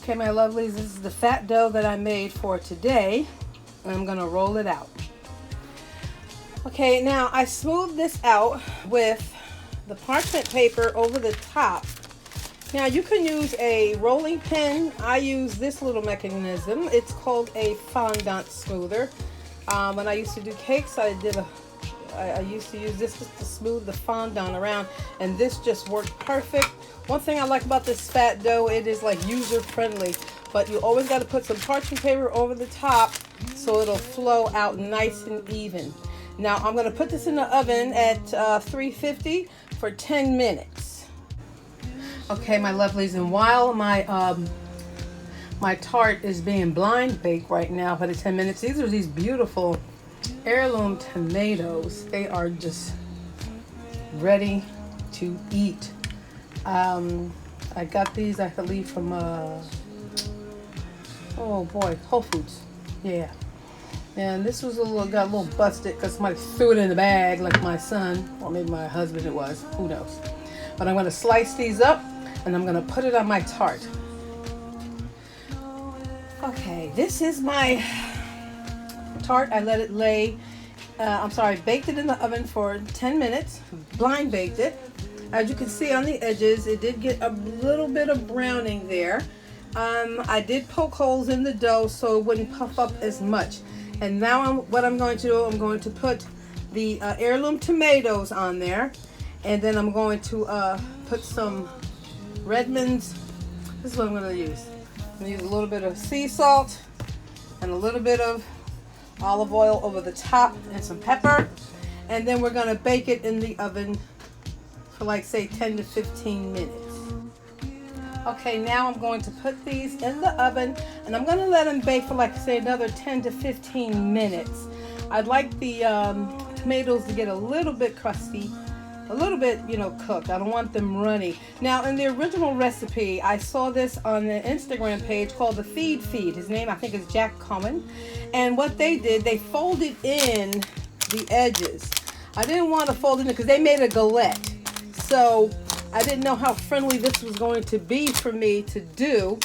Okay, my lovelies, this is the fat dough that I made for today, and I'm gonna roll it out. Okay, now I smoothed this out with the parchment paper over the top. Now you can use a rolling pin. I use this little mechanism. It's called a fondant smoother. When I used to do cakes, I used to use this just to smooth the fondant around, and this just worked perfect. One thing I like about this fat dough, it is like user friendly, but you always got to put some parchment paper over the top so it'll flow out nice and even. Now I'm going to put this in the oven at 350 for 10 minutes. Okay, my lovelies, and while my tart is being blind baked right now for the 10 minutes, these are these beautiful heirloom tomatoes. They are just ready to eat. I got these, I believe, from oh boy, Whole Foods. Yeah. And this was got a little busted because somebody threw it in the bag, like my son, or maybe my husband it was, who knows. But I'm going to slice these up and I'm going to put it on my tart. Okay, this is my tart. I let it lay, baked it in the oven for 10 minutes, blind baked it. As you can see on the edges, it did get a little bit of browning there. I did poke holes in the dough so it wouldn't puff up as much. And now what I'm going to do, I'm going to put the heirloom tomatoes on there. And then I'm going to put some Redmond's, this is what I'm going to use. I'm going to use a little bit of sea salt and a little bit of olive oil over the top and some pepper. And then we're going to bake it in the oven for like say 10 to 15 minutes. Okay, now I'm going to put these in the oven and I'm going to let them bake for like say another 10 to 15 minutes. I'd like the tomatoes to get a little bit crusty, a little bit, cooked. I don't want them runny. Now in the original recipe, I saw this on the Instagram page called the Feed. His name I think is Jack Common. And what they did, they folded in the edges. I didn't want to fold it in because they made a galette. So I didn't know how friendly this was going to be for me to do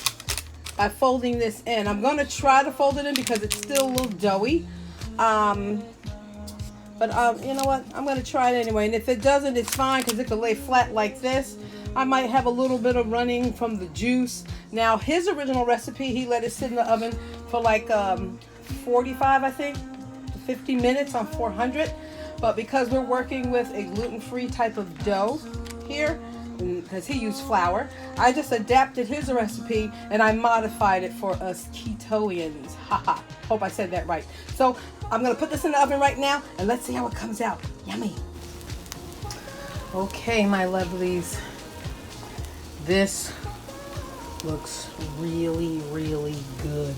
by folding this in. I'm going to try to fold it in because it's still a little doughy. But you know what? I'm going to try it anyway. And if it doesn't, it's fine because it could lay flat like this. I might have a little bit of running from the juice. Now, his original recipe, he let it sit in the oven for like 45, I think, to 50 minutes on 400. But because we're working with a gluten-free type of dough here, because he used flour, I just adapted his recipe and I modified it for us Ketoians. Haha, hope I said that right. So I'm going to put this in the oven right now and let's see how it comes out. Yummy. Okay, my lovelies. This looks really, really good.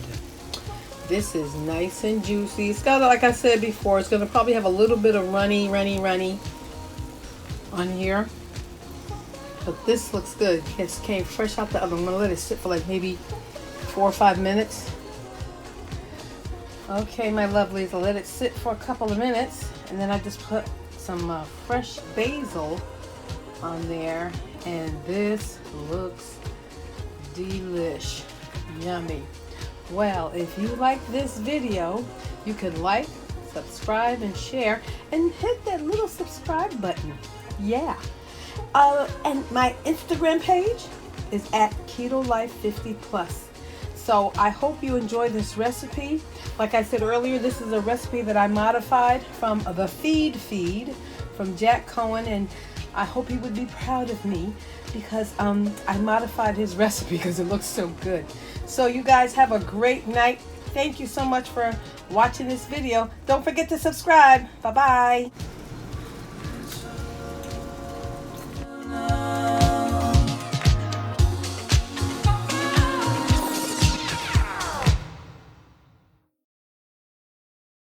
This is nice and juicy. It's got, like I said before, it's going to probably have a little bit of runny on here. But this looks good. It came fresh out the oven. I'm going to let it sit for like maybe 4 or 5 minutes. Okay, my lovelies, I'll let it sit for a couple of minutes. And then I just put some fresh basil on there. And this looks delish. Yummy. Well, if you like this video, you can like, subscribe, and share, and hit that little subscribe button. Yeah. And my Instagram page is at Keto Life 50+. So I hope you enjoy this recipe. Like I said earlier, this is a recipe that I modified from the Feed from Jack Cohen, and I hope he would be proud of me because I modified his recipe because it looks so good. So you guys have a great night. Thank you so much for watching this video. Don't forget to subscribe. Bye-bye.